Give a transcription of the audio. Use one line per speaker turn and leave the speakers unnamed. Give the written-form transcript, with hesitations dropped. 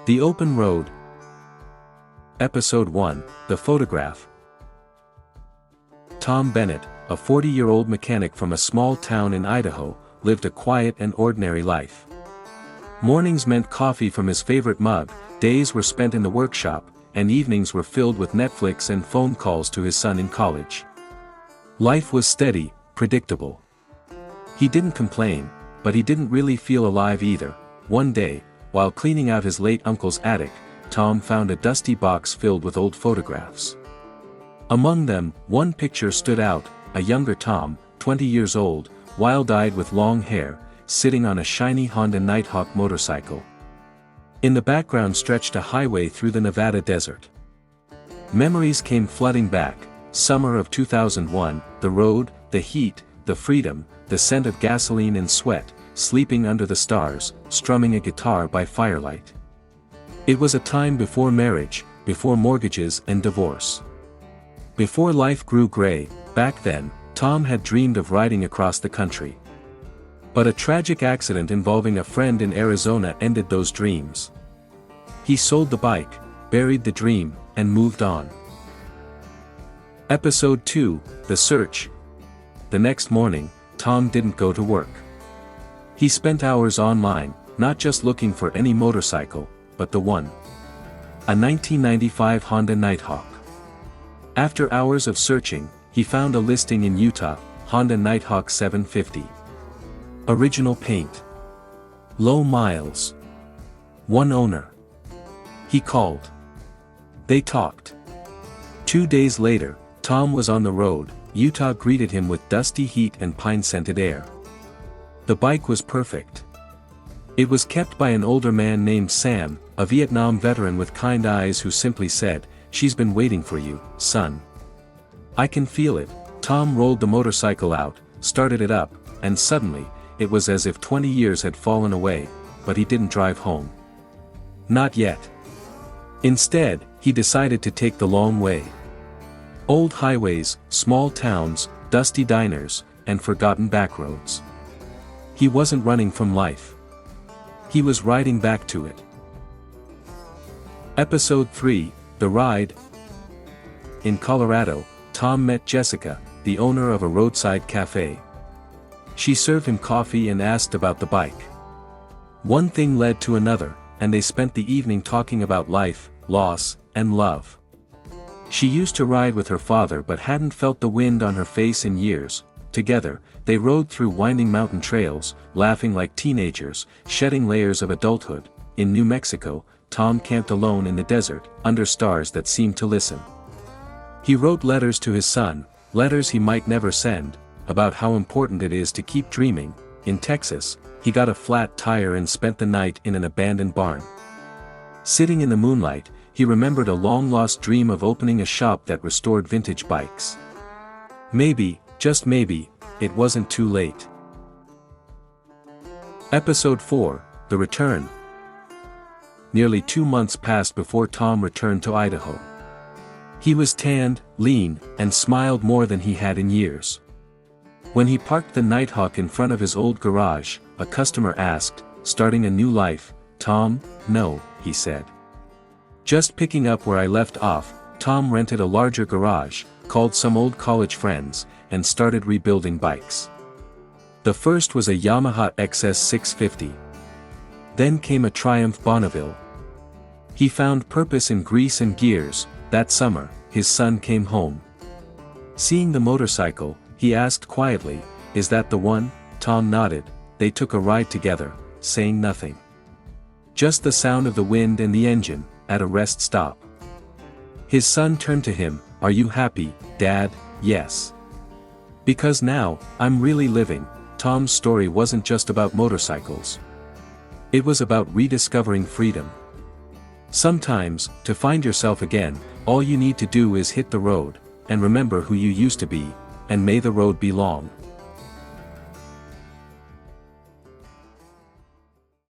The Open Road. Episode 1, The Photograph. Tom Bennett, a 40-year-old mechanic from a small town in Idaho, lived a quiet and ordinary life. Mornings meant coffee from his favorite mug, days were spent in the workshop, and evenings were filled with Netflix and phone calls to his son in college. Life was steady, predictable. He didn't complain, but he didn't really feel alive either. One day, while cleaning out his late uncle's attic, Tom found a dusty box filled with old photographs. Among them, one picture stood out, a younger Tom, 20 years old, wild-eyed with long hair, sitting on a shiny Honda Nighthawk motorcycle. In the background stretched a highway through the Nevada desert. Memories came flooding back: summer of 2001, the road, the heat, the freedom, the scent of gasoline and sweat, sleeping under the stars, strumming a guitar by firelight. It was a time before marriage, before mortgages and divorce. Before life grew gray. Back then, Tom had dreamed of riding across the country. But a tragic accident involving a friend in Arizona ended those dreams. He sold the bike, buried the dream, and moved on. Episode 2, The Search. The next morning, Tom didn't go to work. He spent hours online, not just looking for any motorcycle, but the one. A 1995 Honda Nighthawk. After hours of searching, he found a listing in Utah, Honda Nighthawk 750. Original paint. Low miles. One owner. He called. They talked. 2 days later, Tom was on the road. Utah greeted him with dusty heat and pine-scented air. The bike was perfect. It was kept by an older man named Sam, a Vietnam veteran with kind eyes who simply said, "She's been waiting for you, son." I can feel it. Tom rolled the motorcycle out, started it up, and suddenly, it was as if 20 years had fallen away, but he didn't drive home. Not yet. Instead, he decided to take the long way. Old highways, small towns, dusty diners, and forgotten backroads. He wasn't running from life. He was riding back to it. Episode 3, The Ride. In Colorado, Tom met Jessica, the owner of a roadside cafe. She served him coffee and asked about the bike. One thing led to another, and they spent the evening talking about life, loss, and love. She used to ride with her father but hadn't felt the wind on her face in years. Together, they rode through winding mountain trails, laughing like teenagers, shedding layers of adulthood. In New Mexico, Tom camped alone in the desert, under stars that seemed to listen. He wrote letters to his son, letters he might never send, about how important it is to keep dreaming. In Texas, he got a flat tire and spent the night in an abandoned barn. Sitting in the moonlight, he remembered a long-lost dream of opening a shop that restored vintage bikes. Maybe, just maybe, it wasn't too late. Episode 4, The Return. Nearly 2 months passed before Tom returned to Idaho. He was tanned, lean, and smiled more than he had in years. When he parked the Nighthawk in front of his old garage, a customer asked, "Starting a new life, Tom?" "No," he said. "Just picking up where I left off." Tom rented a larger garage, called some old college friends, and started rebuilding bikes. The first was a Yamaha XS 650. Then came a Triumph Bonneville. He found purpose in grease and gears. That summer, his son came home. Seeing the motorcycle, he asked quietly, "Is that the one?" Tom nodded. They took a ride together, saying nothing. Just the sound of the wind and the engine, at a rest stop. His son turned to him, "Are you happy, Dad?" "Yes. Because now, I'm really living." Tom's story wasn't just about motorcycles. It was about rediscovering freedom. Sometimes, to find yourself again, all you need to do is hit the road, and remember who you used to be, and may the road be long.